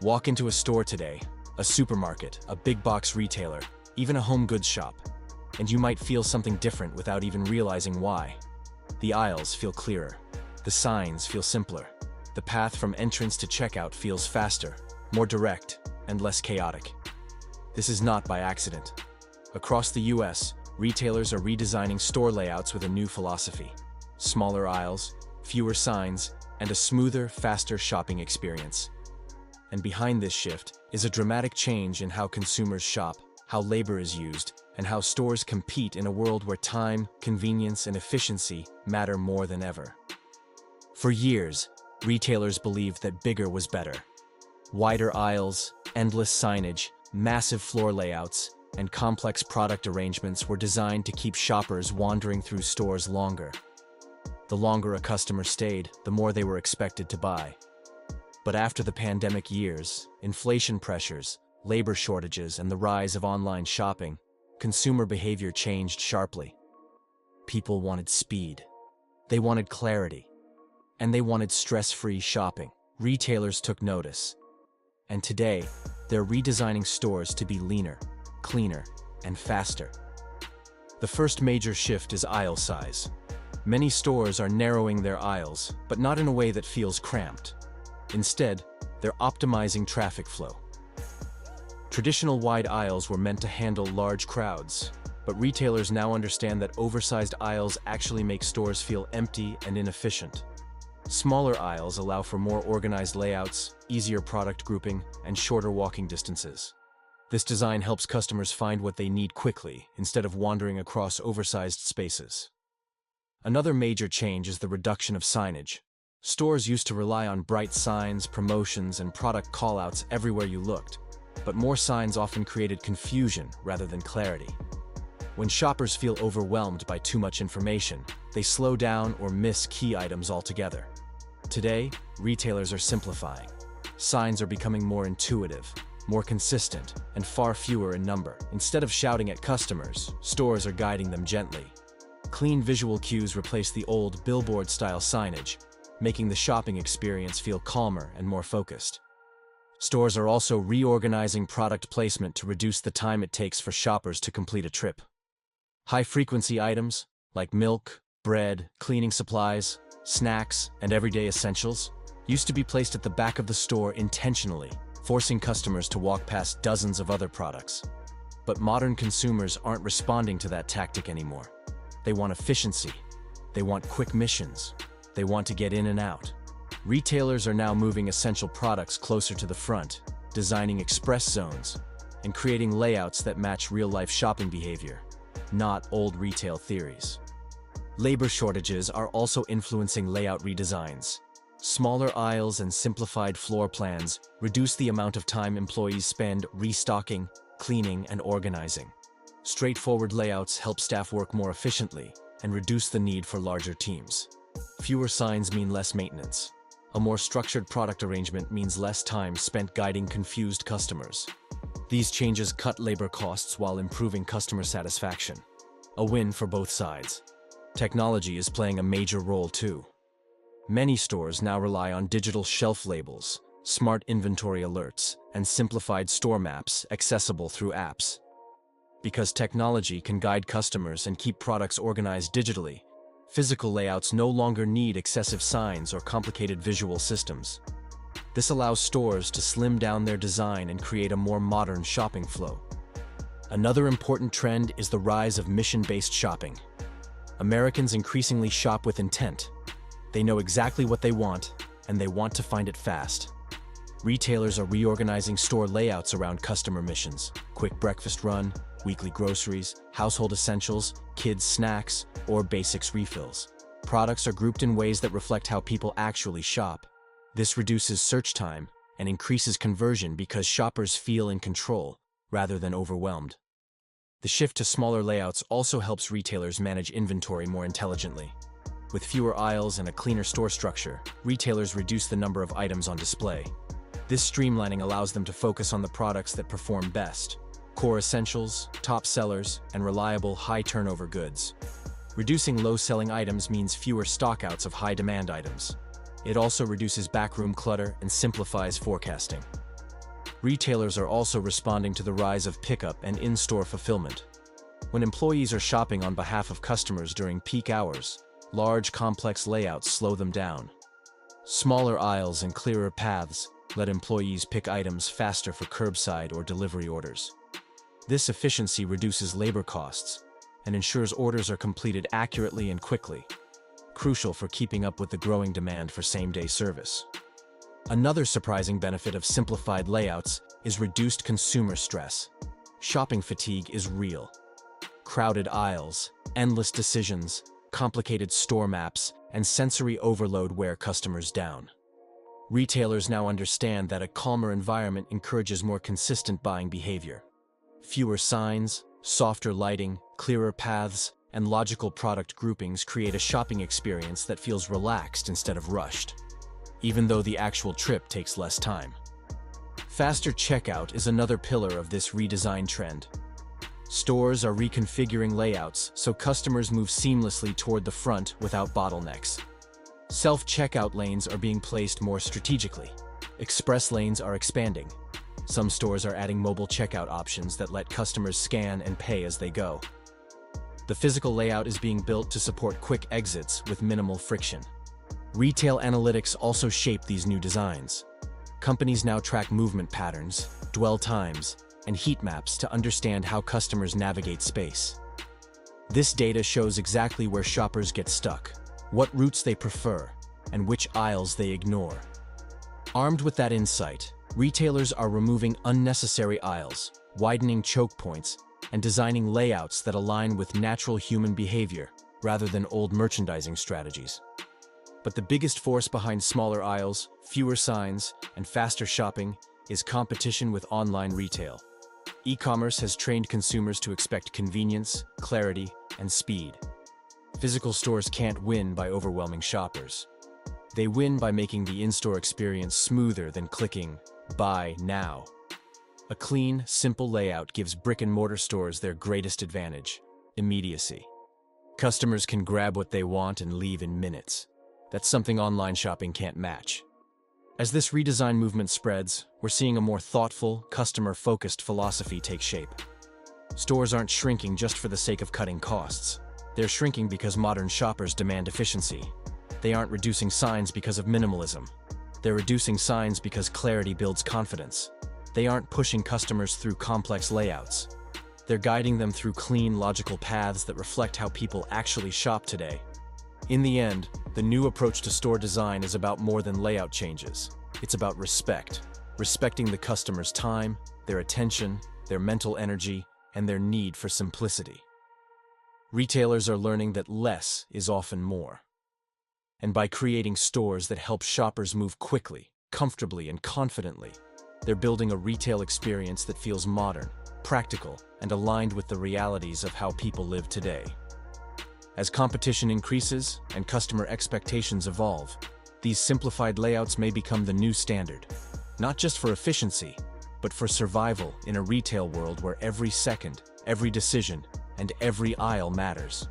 Walk into a store today, a supermarket, a big box retailer, even a home goods shop, and you might feel something different without even realizing why. The aisles feel clearer. The signs feel simpler. The path from entrance to checkout feels faster, more direct, and less chaotic. This is not by accident. Across the US, retailers are redesigning store layouts with a new philosophy: smaller aisles, fewer signs, and a smoother, faster shopping experience. And behind this shift is a dramatic change in how consumers shop, how labor is used, and how stores compete in a world where time, convenience, and efficiency matter more than ever. For years, retailers believed that bigger was better. Wider aisles, endless signage, massive floor layouts, and complex product arrangements were designed to keep shoppers wandering through stores longer. The longer a customer stayed, the more they were expected to buy. But after the pandemic years, inflation pressures, labor shortages, and the rise of online shopping, consumer behavior changed sharply. People wanted speed. They wanted clarity. And they wanted stress-free shopping. Retailers took notice. And today, they're redesigning stores to be leaner, cleaner, and faster. The first major shift is aisle size. Many stores are narrowing their aisles, but not in a way that feels cramped. Instead, they're optimizing traffic flow. Traditional wide aisles were meant to handle large crowds, but retailers now understand that oversized aisles actually make stores feel empty and inefficient. Smaller aisles allow for more organized layouts, easier product grouping, and shorter walking distances. This design helps customers find what they need quickly, instead of wandering across oversized spaces. Another major change is the reduction of signage. Stores used to rely on bright signs, promotions, and product callouts everywhere you looked, but more signs often created confusion rather than clarity. When shoppers feel overwhelmed by too much information, they slow down or miss key items altogether. Today, retailers are simplifying. Signs are becoming more intuitive, more consistent, and far fewer in number. Instead of shouting at customers, stores are guiding them gently. Clean visual cues replace the old billboard-style signage, making the shopping experience feel calmer and more focused. Stores are also reorganizing product placement to reduce the time it takes for shoppers to complete a trip. High-frequency items, like milk, bread, cleaning supplies, snacks, and everyday essentials, used to be placed at the back of the store intentionally, forcing customers to walk past dozens of other products. But modern consumers aren't responding to that tactic anymore. They want efficiency. They want quick missions. They want to get in and out. Retailers are now moving essential products closer to the front, designing express zones, and creating layouts that match real-life shopping behavior, not old retail theories. Labor shortages are also influencing layout redesigns. Smaller aisles and simplified floor plans reduce the amount of time employees spend restocking, cleaning, and organizing. Straightforward layouts help staff work more efficiently and reduce the need for larger teams. Fewer signs mean less maintenance. A more structured product arrangement means less time spent guiding confused customers. These changes cut labor costs while improving customer satisfaction. A win for both sides. Technology is playing a major role too. Many stores now rely on digital shelf labels, smart inventory alerts, and simplified store maps accessible through apps. Because technology can guide customers and keep products organized digitally, physical layouts no longer need excessive signs or complicated visual systems. This allows stores to slim down their design and create a more modern shopping flow. Another important trend is the rise of mission-based shopping. Americans increasingly shop with intent. They know exactly what they want, and they want to find it fast. Retailers are reorganizing store layouts around customer missions: quick breakfast run, weekly groceries, household essentials, kids' snacks, or basics refills. Products are grouped in ways that reflect how people actually shop. This reduces search time and increases conversion because shoppers feel in control rather than overwhelmed. The shift to smaller layouts also helps retailers manage inventory more intelligently. With fewer aisles and a cleaner store structure, retailers reduce the number of items on display. This streamlining allows them to focus on the products that perform best: core essentials, top sellers, and reliable high-turnover goods. Reducing low-selling items means fewer stockouts of high-demand items. It also reduces backroom clutter and simplifies forecasting. Retailers are also responding to the rise of pickup and in-store fulfillment. When employees are shopping on behalf of customers during peak hours, large complex layouts slow them down. Smaller aisles and clearer paths let employees pick items faster for curbside or delivery orders. This efficiency reduces labor costs and ensures orders are completed accurately and quickly, crucial for keeping up with the growing demand for same-day service. Another surprising benefit of simplified layouts is reduced consumer stress. Shopping fatigue is real. Crowded aisles, endless decisions, complicated store maps, and sensory overload wear customers down. Retailers now understand that a calmer environment encourages more consistent buying behavior. Fewer signs, softer lighting, clearer paths, and logical product groupings create a shopping experience that feels relaxed instead of rushed, even though the actual trip takes less time. Faster checkout is another pillar of this redesign trend. Stores are reconfiguring layouts so customers move seamlessly toward the front without bottlenecks. Self-checkout lanes are being placed more strategically. Express lanes are expanding. Some stores are adding mobile checkout options that let customers scan and pay as they go. The physical layout is being built to support quick exits with minimal friction. Retail analytics also shape these new designs. Companies now track movement patterns, dwell times, and heat maps to understand how customers navigate space. This data shows exactly where shoppers get stuck, what routes they prefer, and which aisles they ignore. Armed with that insight, retailers are removing unnecessary aisles, widening choke points, and designing layouts that align with natural human behavior rather than old merchandising strategies. But the biggest force behind smaller aisles, fewer signs, and faster shopping is competition with online retail. E-commerce has trained consumers to expect convenience, clarity, and speed. Physical stores can't win by overwhelming shoppers. They win by making the in-store experience smoother than clicking "Buy now." A clean, simple layout gives brick-and-mortar stores their greatest advantage: immediacy. Customers can grab what they want and leave in minutes. That's something online shopping can't match. As this redesign movement spreads, we're seeing a more thoughtful, customer-focused philosophy take shape. Stores aren't shrinking just for the sake of cutting costs. They're shrinking because modern shoppers demand efficiency. They aren't reducing signs because of minimalism. They're reducing signs because clarity builds confidence. They aren't pushing customers through complex layouts. They're guiding them through clean, logical paths that reflect how people actually shop today. In the end, the new approach to store design is about more than layout changes. It's about respect. Respecting the customer's time, their attention, their mental energy, and their need for simplicity. Retailers are learning that less is often more. And by creating stores that help shoppers move quickly, comfortably, and confidently, they're building a retail experience that feels modern, practical, and aligned with the realities of how people live today. As competition increases and customer expectations evolve, these simplified layouts may become the new standard, not just for efficiency, but for survival in a retail world where every second, every decision, and every aisle matters.